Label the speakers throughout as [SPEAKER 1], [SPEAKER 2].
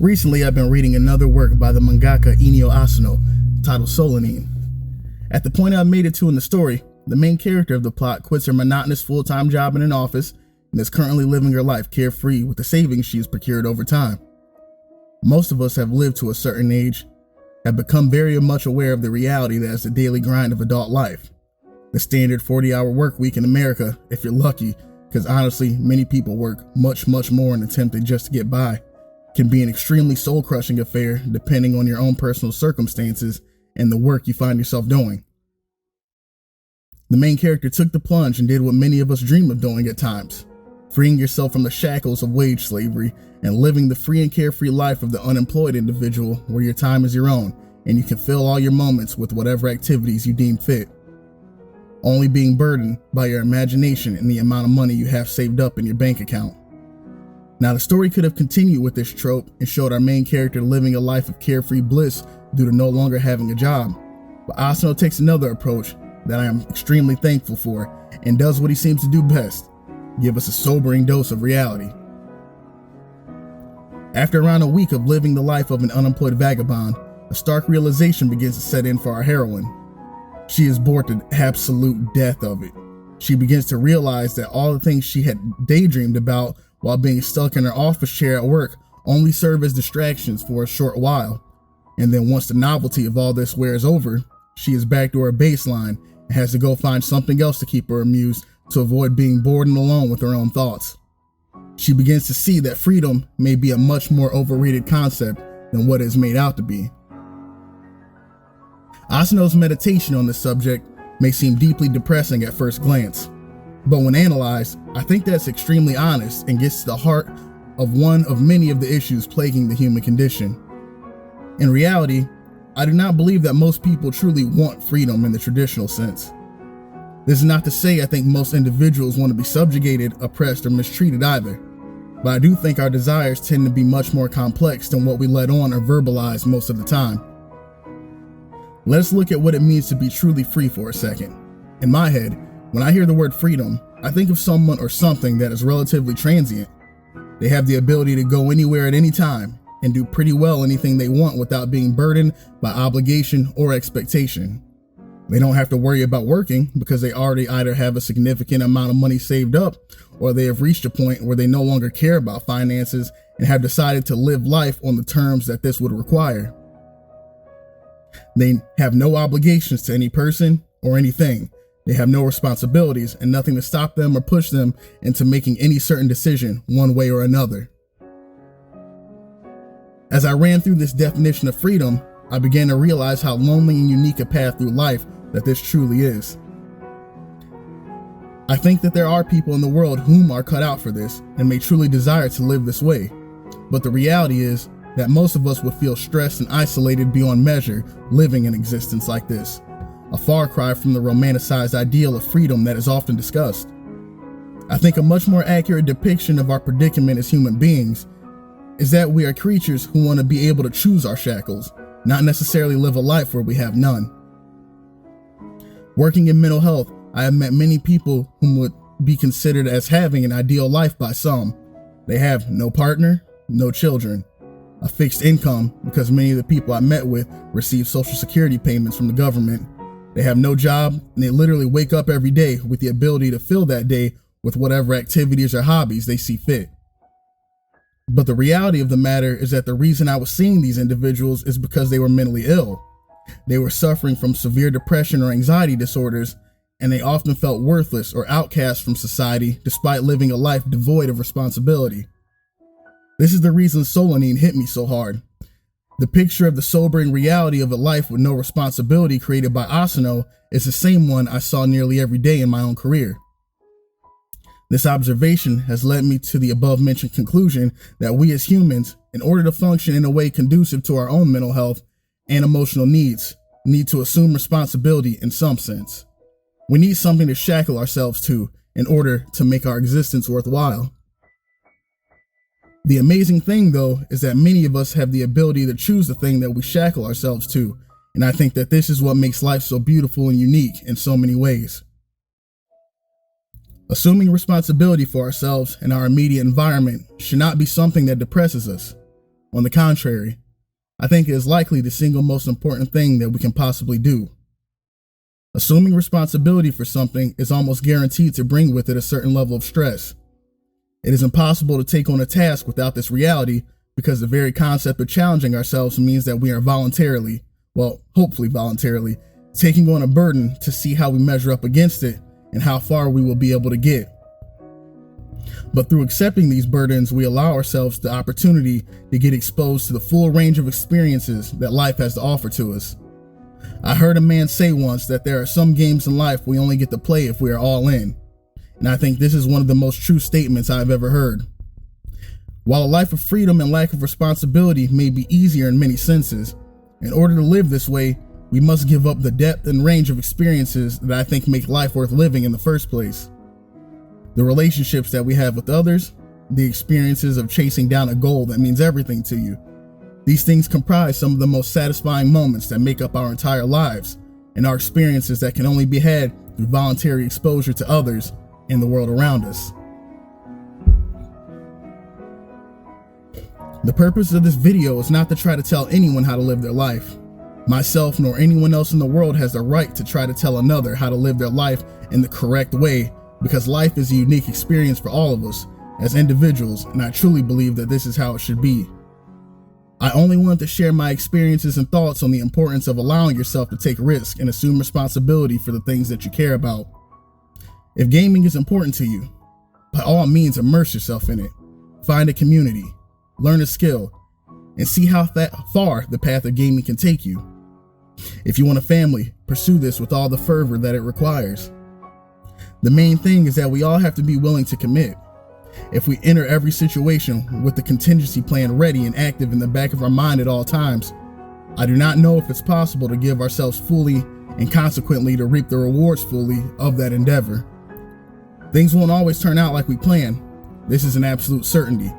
[SPEAKER 1] Recently, I've been reading another work by the mangaka Inio Asano, titled Solanine. At the point I've made it to in the story, the main character of the plot quits her monotonous full-time job in an office and is currently living her life carefree with the savings she has procured over time. Most of us have lived to a certain age, have become very much aware of the reality that is the daily grind of adult life. The standard 40-hour work week in America, if you're lucky, because honestly, many people work much more in an attempt just to get by, can be an extremely soul-crushing affair depending on your own personal circumstances and the work you find yourself doing. The main character took the plunge and did what many of us dream of doing at times, freeing yourself from the shackles of wage slavery and living the free and carefree life of the unemployed individual where your time is your own and you can fill all your moments with whatever activities you deem fit, only being burdened by your imagination and the amount of money you have saved up in your bank account. Now, the story could have continued with this trope and showed our main character living a life of carefree bliss due to no longer having a job, but Asano takes another approach that I am extremely thankful for and does what he seems to do best: give us a sobering dose of reality. After around a week of living the life of an unemployed vagabond, a stark realization begins to set in for our heroine. She is bored to the absolute death of it. She begins to realize that all the things she had daydreamed about while being stuck in her office chair at work only serve as distractions for a short while. And then once the novelty of all this wears over, she is back to her baseline and has to go find something else to keep her amused to avoid being bored and alone with her own thoughts. She begins to see that freedom may be a much more overrated concept than what it is made out to be. Asano's meditation on this subject may seem deeply depressing at first glance, but when analyzed, I think that's extremely honest and gets to the heart of one of many of the issues plaguing the human condition. In reality, I do not believe that most people truly want freedom in the traditional sense. This is not to say I think most individuals want to be subjugated, oppressed, or mistreated either, but I do think our desires tend to be much more complex than what we let on or verbalize most of the time. Let's look at what it means to be truly free for a second. In my head, when I hear the word freedom, I think of someone or something that is relatively transient. They have the ability to go anywhere at any time and do pretty well anything they want without being burdened by obligation or expectation. They don't have to worry about working because they already either have a significant amount of money saved up or they have reached a point where they no longer care about finances and have decided to live life on the terms that this would require. They have no obligations to any person or anything. They have no responsibilities and nothing to stop them or push them into making any certain decision one way or another. As I ran through this definition of freedom, I began to realize how lonely and unique a path through life that this truly is. I think that there are people in the world whom are cut out for this and may truly desire to live this way, but the reality is that most of us would feel stressed and isolated beyond measure living an existence like this. A far cry from the romanticized ideal of freedom that is often discussed. I think a much more accurate depiction of our predicament as human beings is that we are creatures who want to be able to choose our shackles, not necessarily live a life where we have none. Working in mental health, I have met many people whom would be considered as having an ideal life by some. They have no partner, no children, a fixed income because many of the people I met with receive Social Security payments from the government. They have no job, and they literally wake up every day with the ability to fill that day with whatever activities or hobbies they see fit. But the reality of the matter is that the reason I was seeing these individuals is because they were mentally ill. They were suffering from severe depression or anxiety disorders, and they often felt worthless or outcast from society despite living a life devoid of responsibility. This is the reason Solanine hit me so hard. The picture of the sobering reality of a life with no responsibility created by Asano is the same one I saw nearly every day in my own career. This observation has led me to the above-mentioned conclusion that we as humans, in order to function in a way conducive to our own mental health and emotional needs, need to assume responsibility in some sense. We need something to shackle ourselves to in order to make our existence worthwhile. The amazing thing, though, is that many of us have the ability to choose the thing that we shackle ourselves to, and I think that this is what makes life so beautiful and unique in so many ways. Assuming responsibility for ourselves and our immediate environment should not be something that depresses us. On the contrary, I think it is likely the single most important thing that we can possibly do. Assuming responsibility for something is almost guaranteed to bring with it a certain level of stress. It is impossible to take on a task without this reality because the very concept of challenging ourselves means that we are voluntarily, well, hopefully voluntarily, taking on a burden to see how we measure up against it and how far we will be able to get. But through accepting these burdens, we allow ourselves the opportunity to get exposed to the full range of experiences that life has to offer to us. I heard a man say once that there are some games in life we only get to play if we are all in. And I think this is one of the most true statements I've ever heard. While a life of freedom and lack of responsibility may be easier in many senses, in order to live this way, we must give up the depth and range of experiences that I think make life worth living in the first place. The relationships that we have with others, the experiences of chasing down a goal that means everything to you. These things comprise some of the most satisfying moments that make up our entire lives, and are experiences that can only be had through voluntary exposure to others and the world around us. The purpose of this video is not to try to tell anyone how to live their life. Myself nor anyone else in the world has the right to try to tell another how to live their life in the correct way, because life is a unique experience for all of us as individuals, and I truly believe that this is how it should be. I only wanted to share my experiences and thoughts on the importance of allowing yourself to take risks and assume responsibility for the things that you care about. If gaming is important to you, by all means immerse yourself in it. Find a community, learn a skill, and see how far the path of gaming can take you. If you want a family, pursue this with all the fervor that it requires. The main thing is that we all have to be willing to commit. If we enter every situation with the contingency plan ready and active in the back of our mind at all times, I do not know if it's possible to give ourselves fully and consequently to reap the rewards fully of that endeavor. Things won't always turn out like we plan. This is an absolute certainty.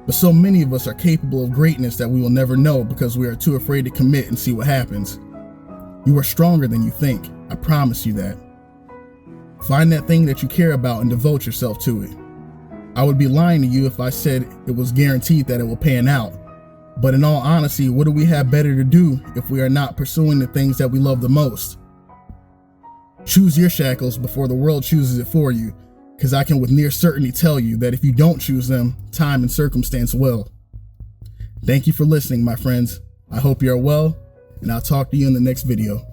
[SPEAKER 1] But so many of us are capable of greatness that we will never know because we are too afraid to commit and see what happens. You are stronger than you think. I promise you that. Find that thing that you care about and devote yourself to it. I would be lying to you if I said it was guaranteed that it will pan out. But in all honesty, what do we have better to do if we are not pursuing the things that we love the most? Choose your shackles before the world chooses it for you, because I can with near certainty tell you that if you don't choose them, time and circumstance will. Thank you for listening, my friends. I hope you are well, and I'll talk to you in the next video.